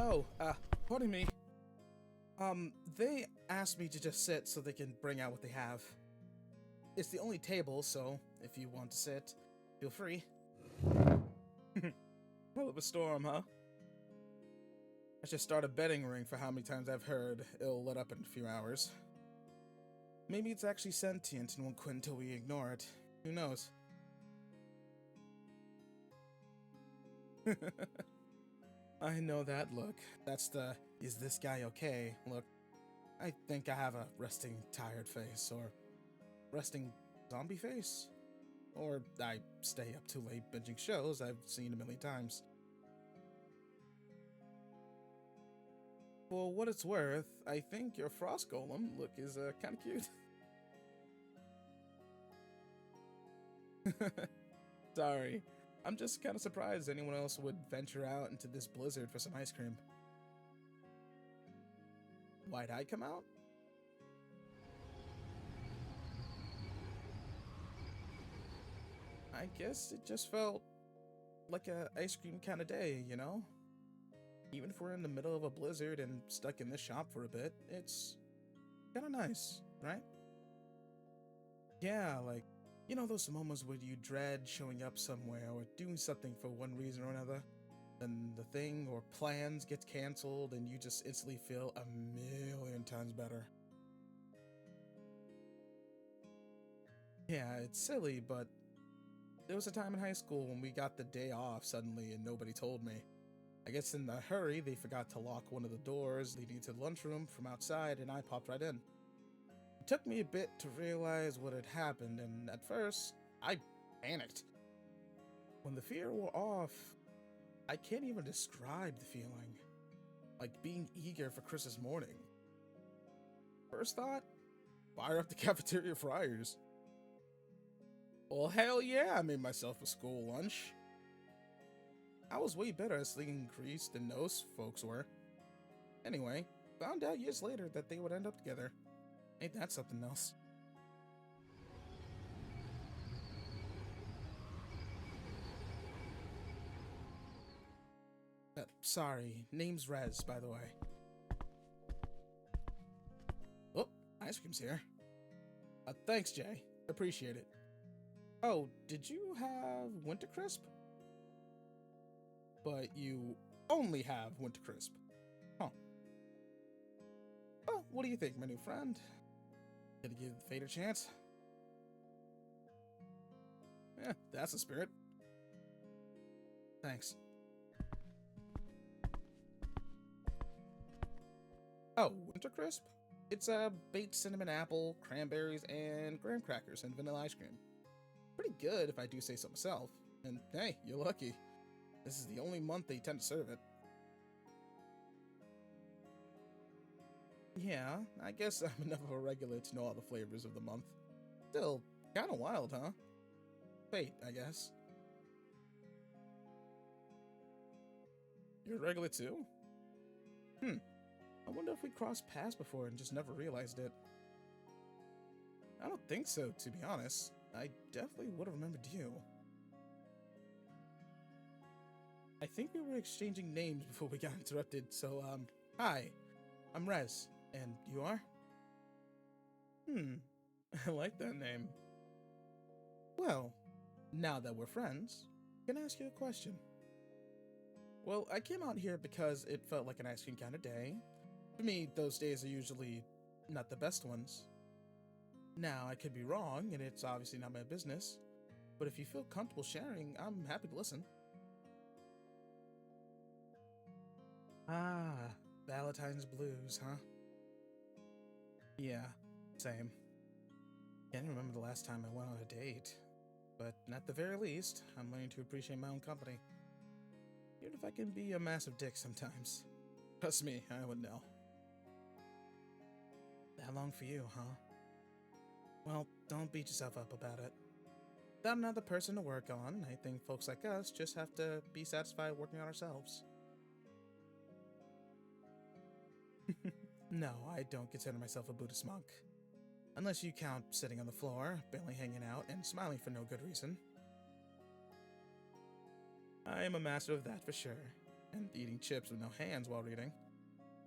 Oh, pardon me. They asked me to just sit so they can bring out what they have. It's the only table, so if you want to sit, feel free. Hell of a storm, huh? I should start a betting ring for how many times I've heard it'll let up in a few hours. Maybe it's actually sentient and won't quit until we ignore it. Who knows? I know that look. That's the, is this guy okay? Look, I think I have a resting tired face, or resting zombie face. Or I stay up too late binging shows I've seen a million times. For what it's worth, I think your frost golem look is kind of cute. Sorry, I'm just kind of surprised anyone else would venture out into this blizzard for some ice cream. Why'd I come out? I guess it just felt like a ice cream kind of day, you know? Even if we're in the middle of a blizzard and stuck in this shop for a bit, it's kind of nice, right? Yeah, like, you know those moments where you dread showing up somewhere or doing something for one reason or another, then the thing or plans gets canceled and you just instantly feel a million times better. Yeah, it's silly, but there was a time in high school when we got the day off suddenly and nobody told me. I guess in the hurry, they forgot to lock one of the doors leading to the lunchroom from outside, and I popped right in. It took me a bit to realize what had happened, and at first, I panicked. When the fear wore off, I can't even describe the feeling. Like being eager for Christmas morning. First thought, fire up the cafeteria fryers. Well, hell yeah, I made myself a school lunch. I was way better at slinging grease than those folks were. Anyway, found out years later that they would end up together. Ain't that something else? Sorry, name's Rez, by the way. Oh, ice cream's here. Thanks, Jay. Appreciate it. Oh, did you have Winter Crisp? But you only have Winter Crisp. Huh. Well, what do you think, my new friend? Gonna give the fate a chance? Yeah, that's the spirit. Thanks. Oh, Winter Crisp? It's baked cinnamon apple, cranberries, and graham crackers and vanilla ice cream. Pretty good if I do say so myself. And hey, you're lucky. This is the only month they tend to serve it. Yeah, I guess I'm enough of a regular to know all the flavors of the month. Still, kinda wild, huh? Fate, I guess. You're a regular too? I wonder if we crossed paths before and just never realized it. I don't think so, to be honest. I definitely would have remembered you. I think we were exchanging names before we got interrupted, so, hi. I'm Rez, and you are? I like that name. Well, now that we're friends, can I ask you a question? Well, I came out here because it felt like an ice cream kind of day. For me, those days are usually not the best ones. Now, I could be wrong, and it's obviously not my business, but if you feel comfortable sharing, I'm happy to listen. Ah, Valentine's blues, huh? Yeah, same. Can't remember the last time I went on a date, but at the very least, I'm learning to appreciate my own company. Even if I can be a massive dick sometimes. Trust me, I would know. That long for you, huh? Well, don't beat yourself up about it. Without another person to work on, I think folks like us just have to be satisfied working on ourselves. No, I don't consider myself a Buddhist monk. Unless you count sitting on the floor, barely hanging out, and smiling for no good reason. I am a master of that for sure. and eating chips with no hands while reading.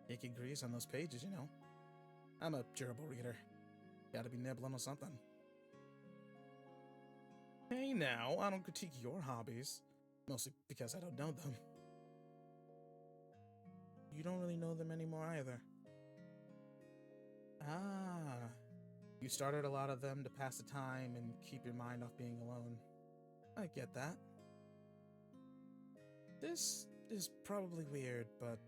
Taking grease on those pages, you know. I'm a durable reader. Gotta be nibbling on something. Hey now, I don't critique your hobbies. Mostly because I don't know them. You don't really know them anymore either. Ah. You started a lot of them to pass the time and keep your mind off being alone. I get that. This is probably weird, but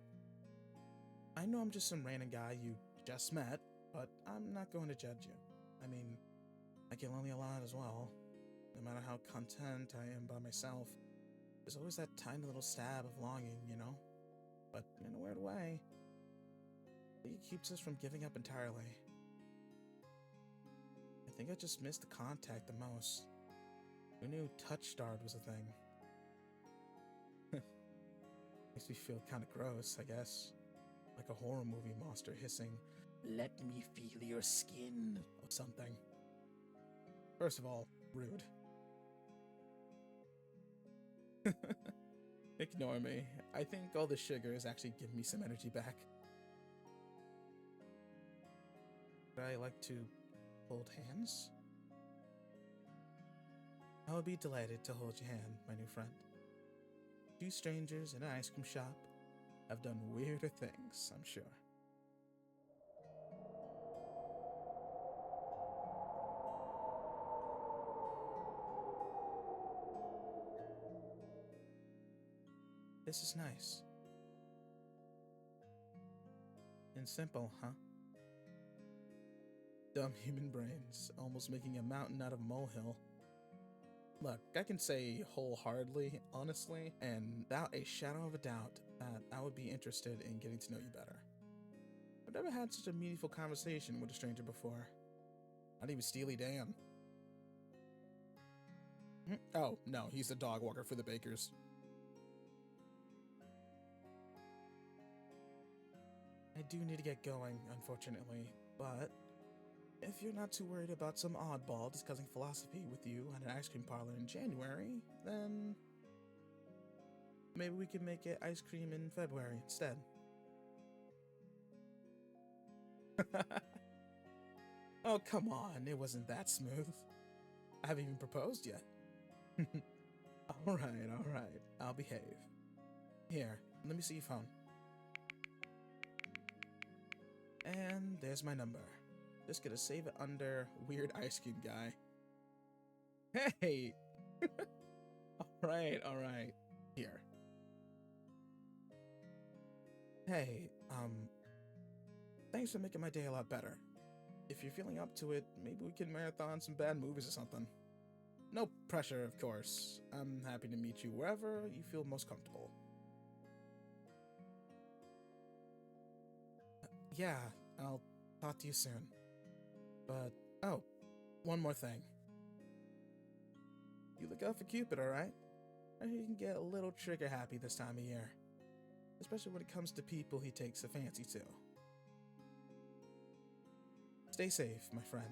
I know I'm just some random guy you just met, but I'm not going to judge you. I mean, I get lonely a lot as well. No matter how content I am by myself, there's always that tiny little stab of longing, you know? But in a weird way, it keeps us from giving up entirely. I think I just missed the contact the most. Who knew touch starved was a thing? Makes me feel kind of gross, I guess. Like a horror movie monster hissing, "Let me feel your skin," or something. First of all, rude. Ignore me. I think all the sugar is actually giving me some energy back. Would I like to hold hands? I would be delighted to hold your hand, my new friend. Two strangers in an ice cream shop have done weirder things, I'm sure. This is nice. And simple, huh? Dumb human brains, almost making a mountain out of a molehill. Look, I can say wholeheartedly, honestly, and without a shadow of a doubt that I would be interested in getting to know you better. I've never had such a meaningful conversation with a stranger before. Not even Steely Dan. Oh, no, he's the dog walker for the bakers. I do need to get going, unfortunately, but if you're not too worried about some oddball discussing philosophy with you at an ice cream parlor in January, then maybe we can make it ice cream in February instead. Oh, come on, it wasn't that smooth. I haven't even proposed yet. Alright, I'll behave. Here, let me see your phone. And there's my number. Just gonna save it under Weird Ice Cream Guy. Hey! Alright. Here. Hey, thanks for making my day a lot better. If you're feeling up to it, maybe we can marathon some bad movies or something. No pressure, of course. I'm happy to meet you wherever you feel most comfortable. Yeah, I'll talk to you soon. But, oh, one more thing. You look out for Cupid, alright? I hear you can get a little trigger happy this time of year. Especially when it comes to people he takes a fancy to. Stay safe, my friend.